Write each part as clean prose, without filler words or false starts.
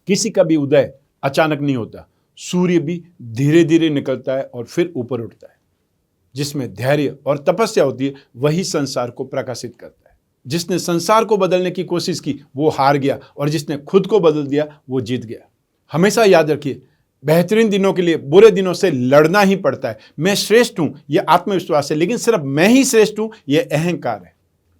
किसी का भी उदय अचानक नहीं होता। सूर्य भी धीरे धीरे निकलता है और फिर ऊपर उठता है। जिसमें धैर्य और तपस्या होती है वही संसार को प्रकाशित करता है। जिसने संसार को बदलने की कोशिश की वो हार गया, और जिसने खुद को बदल दिया वो जीत गया। हमेशा याद रखिए, बेहतरीन दिनों के लिए बुरे दिनों से लड़ना ही पड़ता है। मैं श्रेष्ठ हूं यह आत्मविश्वास है, लेकिन सिर्फ मैं ही श्रेष्ठ हूं यह अहंकार है।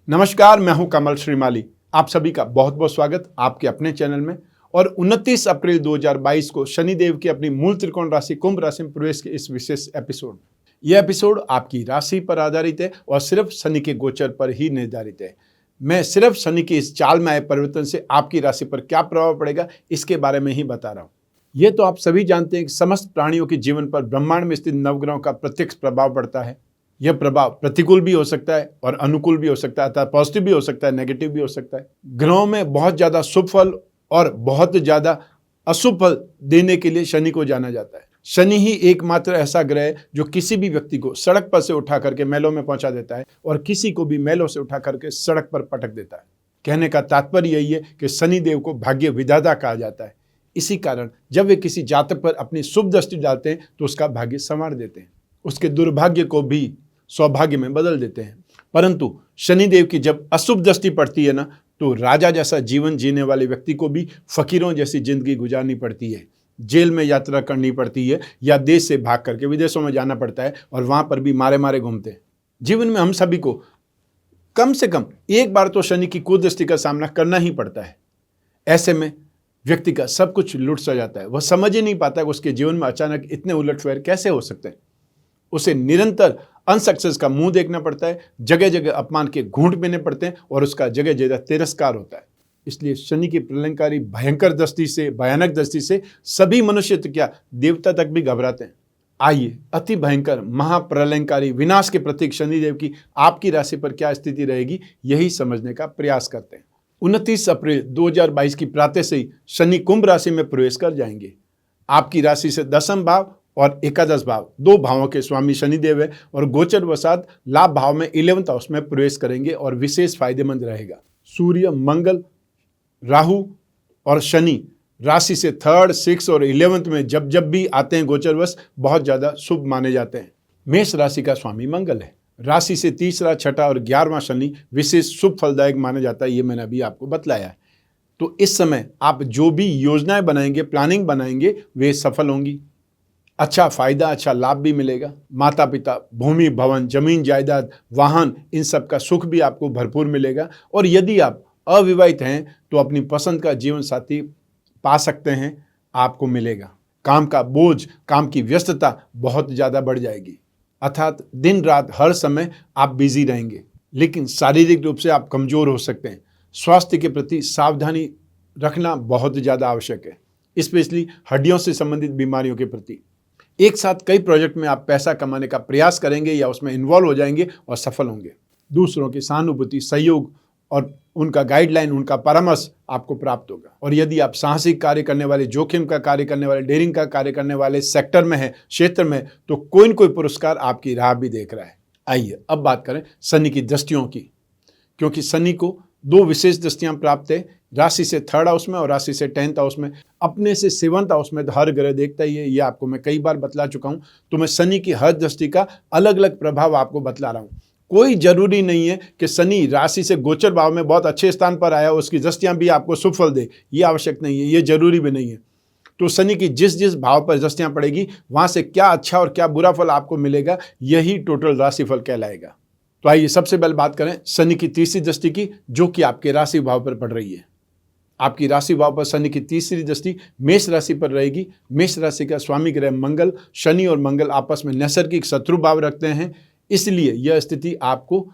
नमस्कार, मैं हूं कमल श्रीमाली। आप सभी का बहुत बहुत स्वागत आपके अपने चैनल में। और 29 अप्रैल 2022 को शनिदेव की अपनी मूल त्रिकोण राशि कुंभ राशि में प्रवेश के इस विशेष एपिसोड, यह एपिसोड आपकी राशि पर आधारित है और सिर्फ शनि के गोचर पर ही निर्धारित है। मैं सिर्फ शनि के इस चाल में आए परिवर्तन से आपकी राशि पर क्या प्रभाव पड़ेगा इसके बारे में ही बता रहा हूं। यह तो आप सभी जानते हैं कि समस्त प्राणियों के जीवन पर ब्रह्मांड में स्थित नवग्रहों का प्रत्यक्ष प्रभाव पड़ता है। यह प्रभाव प्रतिकूल भी हो सकता है और अनुकूल भी हो सकता है, अर्थात पॉजिटिव भी हो सकता है, नेगेटिव भी हो सकता है। ग्रहों में बहुत ज्यादा शुभ फल और बहुत ज्यादा अशुभ फल देने के लिए शनि को जाना जाता है। शनि ही एकमात्र ऐसा ग्रह है जो किसी भी व्यक्ति को सड़क पर से उठा करके महलों में पहुंचा देता है और किसी को भी महलों से उठा करके सड़क पर पटक देता है। कहने का तात्पर्य यही है कि शनिदेव को भाग्य विधाता कहा जाता है। इसी कारण जब वे किसी जातक पर अपनी शुभ दृष्टि डालते हैं तो उसका भाग्य संवार देते हैं, उसके दुर्भाग्य को भी सौभाग्य में बदल देते हैं। परंतु शनिदेव की जब अशुभ दृष्टि पड़ती है ना, तो राजा जैसा जीवन जीने वाले व्यक्ति को भी फकीरों जैसी जिंदगी गुजारनी पड़ती है। जेल में यात्रा करनी पड़ती है या देश से भाग करके विदेशों में जाना पड़ता है और वहां पर भी मारे मारे घूमते हैं। जीवन में हम सभी को कम से कम एक बार तो शनि की कुदृष्टि का सामना करना ही पड़ता है। ऐसे में व्यक्ति का सब कुछ लुट सा जाता है। वह समझ ही नहीं पाता कि उसके जीवन में अचानक इतने उलटफेर कैसे हो सकते हैं। उसे निरंतर अनसक्सेस का मुंह देखना पड़ता है, जगह जगह अपमान के घूंट पीने पड़ते हैं और उसका जगह जगह तिरस्कार होता है। इसलिए शनि की प्रलयंकारी भयंकर दृष्टि से, भयानक दृष्टि से सभी मनुष्य तो क्या देवता तक भी घबराते हैं। आइए अति भयंकर महाप्रलयंकारी विनाश के प्रतीक शनिदेव की आपकी राशि पर क्या स्थिति रहेगी यही समझने का प्रयास करते हैं। 29 अप्रैल 2022 की प्रातः से ही शनि कुंभ राशि में प्रवेश कर जाएंगे। आपकी राशि से दशम भाव और एकादश भाव, दो भावों के स्वामी शनिदेव है और गोचर वसात लाभ भाव में 11th हाउस में प्रवेश करेंगे और विशेष फायदेमंद रहेगा। सूर्य, मंगल, राहु और शनि राशि से 3rd, 6th और 11th में जब जब भी आते हैं गोचरवश बहुत ज्यादा शुभ माने जाते हैं। मेष राशि का स्वामी मंगल है। राशि से 3रा, 6ठा और 11वां शनि विशेष शुभ फलदायक माना जाता है। ये मैंने अभी आपको बतलाया है। तो इस समय आप जो भी योजनाएं बनाएंगे, प्लानिंग बनाएंगे, वे सफल होंगी। अच्छा फायदा, अच्छा लाभ भी मिलेगा। माता पिता, भूमि, भवन, जमीन, जायदाद, वाहन, इन सब का सुख भी आपको भरपूर मिलेगा। और यदि आप अविवाहित हैं तो अपनी पसंद का जीवन साथी पा सकते हैं, आपको मिलेगा। काम का बोझ, काम की व्यस्तता बहुत ज़्यादा बढ़ जाएगी, अर्थात दिन रात हर समय आप बिजी रहेंगे। लेकिन शारीरिक रूप से आप कमज़ोर हो सकते हैं। स्वास्थ्य के प्रति सावधानी रखना बहुत ज़्यादा आवश्यक है, स्पेशली हड्डियों से संबंधित बीमारियों के प्रति। एक साथ कई प्रोजेक्ट में आप पैसा कमाने का प्रयास करेंगे या उसमें इन्वॉल्व हो जाएंगे और सफल होंगे। दूसरों की सहानुभूति, सहयोग और उनका गाइडलाइन, उनका परामर्श आपको प्राप्त होगा। और यदि आप साहसिक कार्य करने वाले, जोखिम का कार्य करने वाले, डेयरिंग का कार्य करने वाले सेक्टर में है, क्षेत्र में, तो कोई न कोई पुरस्कार आपकी राह भी देख रहा है। आइए अब बात करें शनि की दृष्टियों की, क्योंकि शनि को दो विशेष दृष्टियां प्राप्त है, राशि से 3rd हाउस में और राशि से 10th हाउस में। अपने से 7th हाउस में हर ग्रह देखता ही है, ये आपको मैं कई बार बतला चुका हूं। तो मैं शनि की हर दृष्टि का अलग अलग प्रभाव आपको बतला रहा हूं। कोई जरूरी नहीं है कि शनि राशि से गोचर भाव में बहुत अच्छे स्थान पर आया, उसकी दृष्टियां भी आपको शुभ फल दे, ये आवश्यक नहीं है, ये जरूरी भी नहीं है। तो शनि की जिस जिस भाव पर दृष्टियां पड़ेगी वहां से क्या अच्छा और क्या बुरा फल आपको मिलेगा, यही टोटल राशिफल कहलाएगा। तो आइए सबसे पहले बात करें शनि की तीसरी दृष्टि की, जो कि आपके राशि भाव पर पड़ रही है। आपकी राशि भाव पर शनि की तीसरी दृष्टि मेष राशि पर रहेगी। मेष राशि का स्वामी ग्रह मंगल, शनि और मंगल आपस में नैसर्गिक शत्रु भाव रखते हैं, इसलिए यह स्थिति आपको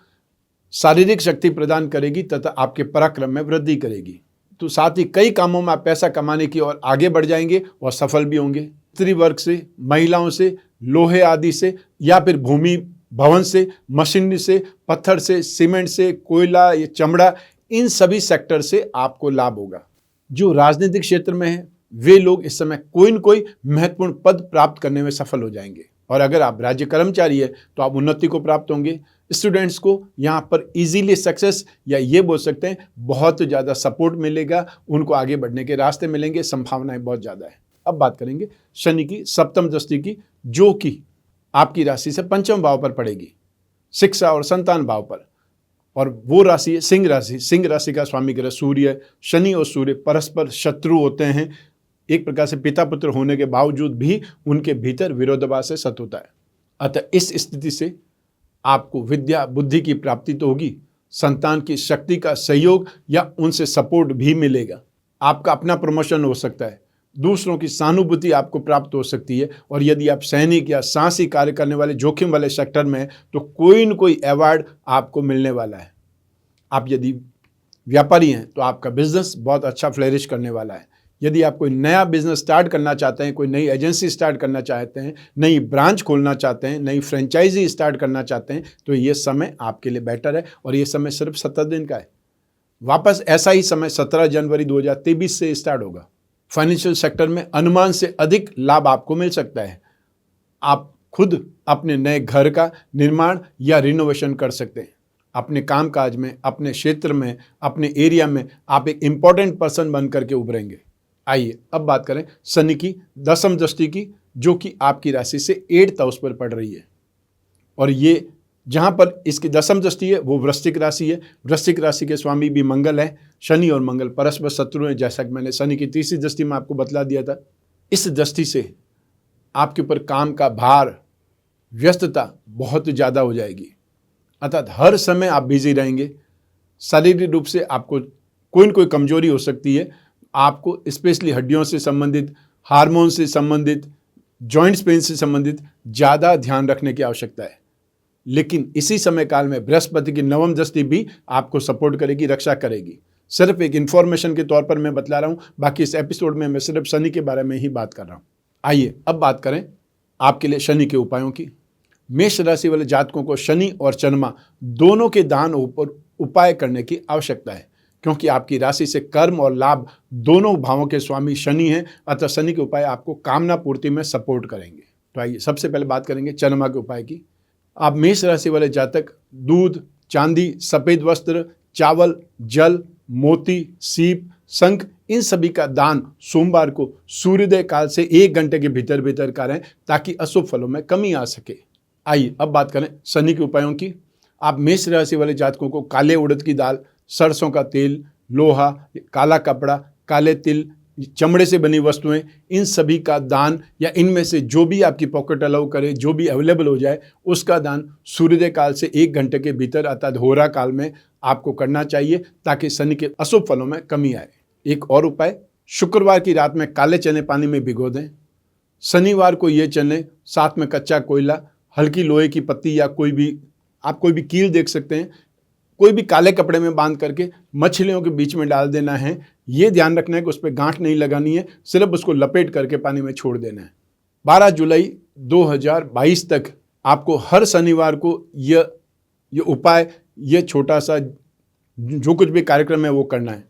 शारीरिक शक्ति प्रदान करेगी तथा आपके पराक्रम में वृद्धि करेगी। तो साथ ही कई कामों में आप पैसा कमाने की ओर आगे बढ़ जाएंगे और सफल भी होंगे। स्त्री वर्ग से, महिलाओं से, लोहे आदि से या फिर भूमि भवन से, मशीनरी से, पत्थर से, सीमेंट से, कोयला, ये चमड़ा, इन सभी सेक्टर से आपको लाभ होगा। जो राजनीतिक क्षेत्र में है वे लोग इस समय कोई न कोई महत्वपूर्ण पद प्राप्त करने में सफल हो जाएंगे। और अगर आप राज्य कर्मचारी है तो आप उन्नति को प्राप्त होंगे। स्टूडेंट्स को यहाँ पर इजीली सक्सेस या ये बोल सकते हैं बहुत ज़्यादा सपोर्ट मिलेगा, उनको आगे बढ़ने के रास्ते मिलेंगे, संभावनाएं बहुत ज़्यादा है। अब बात करेंगे शनि की सप्तम दृष्टि की, जो कि आपकी राशि से पंचम भाव पर पड़ेगी, शिक्षा और संतान भाव पर, और वो राशि है सिंह राशि। सिंह राशि का स्वामी ग्रह सूर्य। शनि और सूर्य परस्पर शत्रु होते हैं, एक प्रकार से पिता पुत्र होने के बावजूद भी उनके भीतर विरोधाभास से सत होता है। अतः इस स्थिति से आपको विद्या बुद्धि की प्राप्ति तो होगी, संतान की शक्ति का सहयोग या उनसे सपोर्ट भी मिलेगा। आपका अपना प्रमोशन हो सकता है, दूसरों की सहानुभूति आपको प्राप्त हो सकती है, और यदि आप सैनिक या साहसी कार्य करने वाले जोखिम वाले सेक्टर में हैं तो कोई न कोई अवार्ड आपको मिलने वाला है। आप यदि व्यापारी हैं तो आपका बिजनेस बहुत अच्छा फ्लरिश करने वाला है। यदि आप कोई नया बिजनेस स्टार्ट करना चाहते हैं, कोई नई एजेंसी स्टार्ट करना चाहते हैं, नई ब्रांच खोलना चाहते हैं, नई फ्रेंचाइजी स्टार्ट करना चाहते हैं, तो ये समय आपके लिए बेटर है। और ये समय सिर्फ 17 दिन का है। वापस ऐसा ही समय 17 जनवरी 2023 से स्टार्ट होगा। फाइनेंशियल सेक्टर में अनुमान से अधिक लाभ आपको मिल सकता है। आप खुद अपने नए घर का निर्माण या रिनोवेशन कर सकते हैं। अपने कामकाज में, अपने क्षेत्र में, अपने एरिया में आप एक इम्पॉर्टेंट पर्सन बन करके उभरेंगे। आइए अब बात करें शनि की दसम दृष्टि की, जो कि आपकी राशि से 8th हाउस पर पड़ रही है। और ये जहाँ पर इसकी दसम दृष्टि है वो वृश्चिक राशि है। वृश्चिक राशि के स्वामी भी मंगल है। शनि और मंगल परस्पर शत्रु हैं, जैसा कि मैंने शनि की तीसरी दृष्टि में आपको बतला दिया था। इस दृष्टि से आपके ऊपर काम का भार, व्यस्तता बहुत ज़्यादा हो जाएगी, अर्थात हर समय आप बिजी रहेंगे। शारीरिक रूप से आपको कोई न कोई कमजोरी हो सकती है। आपको स्पेशली हड्डियों से संबंधित, हार्मोन से संबंधित, जॉइंट्स पेन से संबंधित ज़्यादा ध्यान रखने की आवश्यकता है। लेकिन इसी समय काल में बृहस्पति की नवम दृष्टि भी आपको सपोर्ट करेगी, रक्षा करेगी। सिर्फ एक इन्फॉर्मेशन के तौर पर मैं बतला रहा हूँ, बाकी इस एपिसोड में मैं सिर्फ शनि के बारे में ही बात कर रहा हूँ। आइए अब बात करें आपके लिए शनि के उपायों की। मेष राशि वाले जातकों को शनि और चंद्रमा दोनों के दान ऊपर उपाय करने की आवश्यकता है, क्योंकि आपकी राशि से कर्म और लाभ दोनों भावों के स्वामी शनि हैं। अतः शनि के उपाय आपको कामना पूर्ति में सपोर्ट करेंगे। तो आइए सबसे पहले बात करेंगे चंद्रमा के उपाय की। आप मेष राशि वाले जातक दूध, चांदी, सफ़ेद वस्त्र, चावल, जल, मोती, सीप, शंख, इन सभी का दान सोमवार को सूर्योदय काल से 1 घंटे के भीतर भीतर करें, ताकि अशुभ फलों में कमी आ सके। आइए अब बात करें शनि के उपायों की। आप मेष राशि वाले जातकों को काले उड़द की दाल, सरसों का तेल, लोहा, काला कपड़ा, काले तिल, चमड़े से बनी वस्तुएं, इन सभी का दान या इनमें से जो भी आपकी पॉकेट अलाउ करे, जो भी अवेलेबल हो जाए, उसका दान सूर्योदय काल से 1 घंटे के भीतर अर्थात होरा काल में आपको करना चाहिए, ताकि शनि के अशुभ फलों में कमी आए। एक और उपाय, शुक्रवार की रात में काले चने पानी में भिगो दें। शनिवार को ये चने साथ में कच्चा कोयला, हल्की लोहे की पत्ती या कोई भी कील देख सकते हैं, कोई भी काले कपड़े में बांध करके मछलियों के बीच में डाल देना है। ये ध्यान रखना है कि उस पर गांठ नहीं लगानी है, सिर्फ उसको लपेट करके पानी में छोड़ देना है। 12 जुलाई 2022 तक आपको हर शनिवार को ये उपाय, ये छोटा सा जो कुछ भी कार्यक्रम है वो करना है।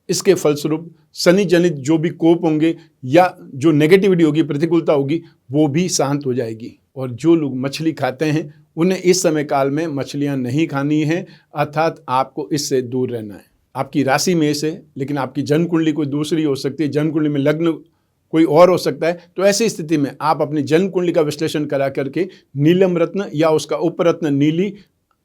इसके फलस्वरूप शनि जनित जो भी कोप होंगे या जो नेगेटिविटी होगी, प्रतिकूलता होगी, वो भी शांत हो जाएगी। और जो लोग मछली खाते हैं उन्हें इस समय काल में मछलियां नहीं खानी है, अर्थात आपको इससे दूर रहना है। आपकी राशि मेष है, लेकिन आपकी जन्म कुंडली कोई दूसरी हो सकती है, जन्म कुंडली में लग्न कोई और हो सकता है। तो ऐसी स्थिति में आप अपनी जन्म कुंडली का विश्लेषण करा करके नीलम रत्न या उसका उपरत्न नीली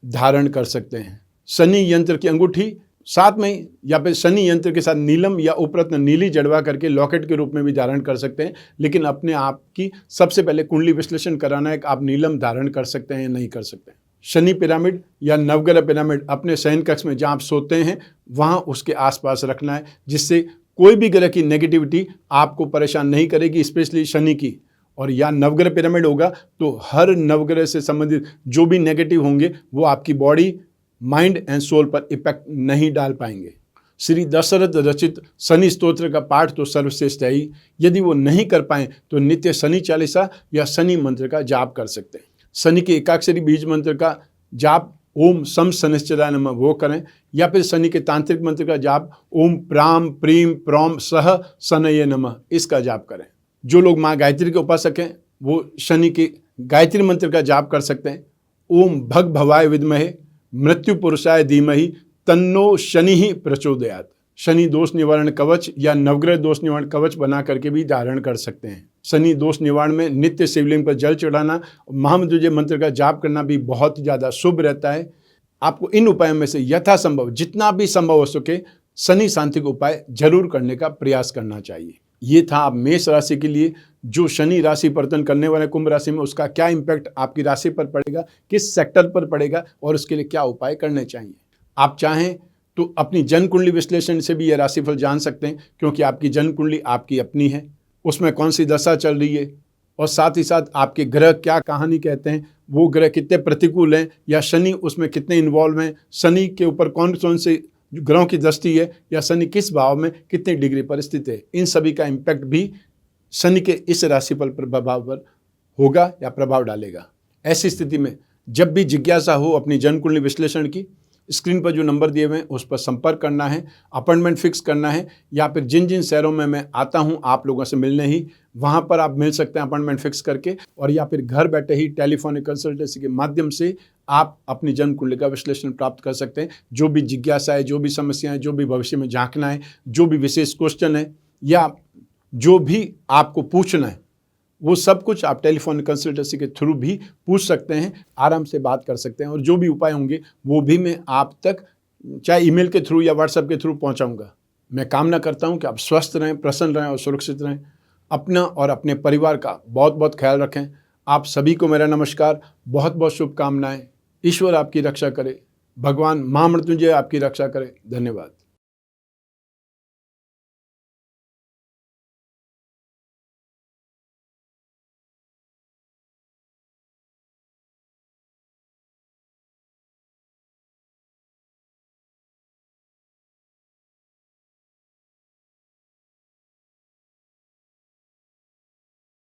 धारण कर सकते हैं। शनि यंत्र की अंगूठी साथ में या फिर शनि यंत्र के साथ नीलम या उपरत्न नीली जड़वा करके लॉकेट के रूप में भी धारण कर सकते हैं। लेकिन अपने आप की सबसे पहले कुंडली विश्लेषण कराना है कि आप नीलम धारण कर सकते हैं या नहीं कर सकते हैं। शनि पिरामिड या नवग्रह पिरामिड अपने शयन कक्ष में जहाँ आप सोते हैं वहाँ उसके आसपास रखना है, जिससे कोई भी ग्रह की नेगेटिविटी आपको परेशान नहीं करेगी, स्पेशली शनि की। और या नवग्रह पिरामिड होगा तो हर नवग्रह से संबंधित जो भी नेगेटिव होंगे वो आपकी बॉडी, माइंड एंड सोल पर इफेक्ट नहीं डाल पाएंगे। श्री दशरथ रचित शनि स्तोत्र का पाठ तो सर्वश्रेष्ठ है ही। यदि वो नहीं कर पाएं तो नित्य शनि चालीसा या शनि मंत्र का जाप कर सकते हैं। शनि के एकाक्षरी बीज मंत्र का जाप ओम सम शनिश्चराय नमः वो करें, या फिर शनि के तांत्रिक मंत्र का जाप ओम प्राम प्रीम प्रौम सह शनये नमः इसका जाप करें। जो लोग माँ गायत्री के उपासक हैं वो शनि के गायत्री मंत्र का जाप कर सकते हैं। ओम भग भवाय विद्महे मृत्यु पुरुषाय धीमहि तन्नो शनि प्रचोदयात्। शनि दोष निवारण कवच या नवग्रह दोष निवारण कवच बना करके भी धारण कर सकते हैं। शनि दोष निवारण में नित्य शिवलिंग पर जल चढ़ाना, महामृत्युंजय मंत्र का जाप करना भी बहुत ज़्यादा शुभ रहता है। आपको इन उपायों में से यथासंभव जितना भी संभव हो सके शनि शांति का उपाय जरूर करने का प्रयास करना चाहिए। ये था आप मेष राशि के लिए जो शनि राशि परिवर्तन करने वाले कुंभ राशि में उसका क्या इम्पैक्ट आपकी राशि पर पड़ेगा, किस सेक्टर पर पड़ेगा और उसके लिए क्या उपाय करने चाहिए। आप चाहें तो अपनी जन्म कुंडली विश्लेषण से भी यह राशिफल जान सकते हैं, क्योंकि आपकी जन्म कुंडली आपकी अपनी है, उसमें कौन सी दशा चल रही है और साथ ही साथ आपके ग्रह क्या कहानी कहते हैं, वो ग्रह कितने प्रतिकूल हैं या शनि उसमें कितने इन्वॉल्व हैं, शनि के ऊपर कौन कौन से ग्रहों की दृष्टि है या शनि किस भाव में कितनी डिग्री पर स्थित है, इन सभी का इम्पैक्ट भी शनि के इस राशिफल प्रभाव पर होगा या प्रभाव डालेगा। ऐसी स्थिति में जब भी जिज्ञासा हो अपनी जन्म कुंडली विश्लेषण की, स्क्रीन पर जो नंबर दिए हुए हैं उस पर संपर्क करना है, अपॉइंटमेंट फिक्स करना है, या फिर जिन जिन शहरों में मैं आता हूं आप लोगों से मिलने ही, वहां पर आप मिल सकते हैं अपॉइंटमेंट फिक्स करके, और या फिर घर बैठे ही टेलीफोनिक कंसल्टेंसी के माध्यम से आप अपनी जन्म कुंडली का विश्लेषण प्राप्त कर सकते हैं। जो भी जिज्ञासा है, जो भी समस्या है, जो भी भविष्य में झांकना है, जो भी विशेष क्वेश्चन है या जो भी आपको पूछना है, वो सब कुछ आप टेलीफोन कंसल्टेंसी के थ्रू भी पूछ सकते हैं, आराम से बात कर सकते हैं, और जो भी उपाय होंगे वो भी मैं आप तक चाहे ईमेल के थ्रू या व्हाट्सएप के थ्रू पहुंचाऊंगा। मैं कामना करता हूं कि आप स्वस्थ रहें, प्रसन्न रहें और सुरक्षित रहें। अपना और अपने परिवार का बहुत बहुत ख्याल रखें। आप सभी को मेरा नमस्कार, बहुत बहुत शुभकामनाएं। ईश्वर आपकी रक्षा करे, भगवान महामृत्युंजय आपकी रक्षा करे। धन्यवाद।